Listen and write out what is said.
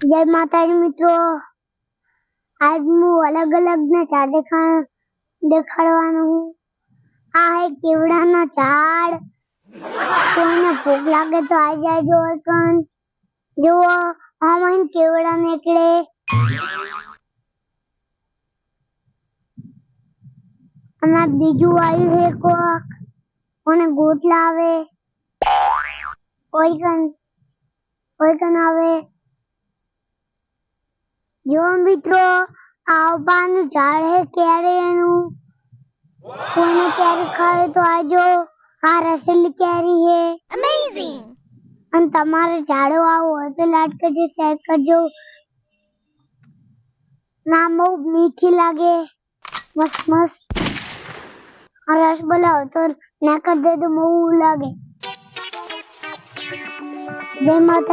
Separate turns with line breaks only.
જય માતાજી મિત્રો, આજ હું અલગ અલગ ના ઝાડ દેખાડવાનું હું। આ હે કેવડાના ઝાડ, કોઈને ભૂખ લાગે તો આવી જાજો કન। જો આમાં કેવડા નીકળે, અને બીજું આવ્યું હે કોક કોને ગોટલા આવે, કોઈ કન આવે। જો મિત્રો આવવાનું ઝાડ હે કેરીનું, કોઈને કેરી ખાવે તો આજો। આ રસેલી કેરી હે અમેઝિંગ। અને તમારે ઝાડો આવો હોય તો લાઈક કરજો, શેર કરજો। ના બહુ મીઠી લાગે, મસ્ત મસ્ત। આ રસ બોલાવો તો ના કર દે તો બહુ લાગે। જય માતા।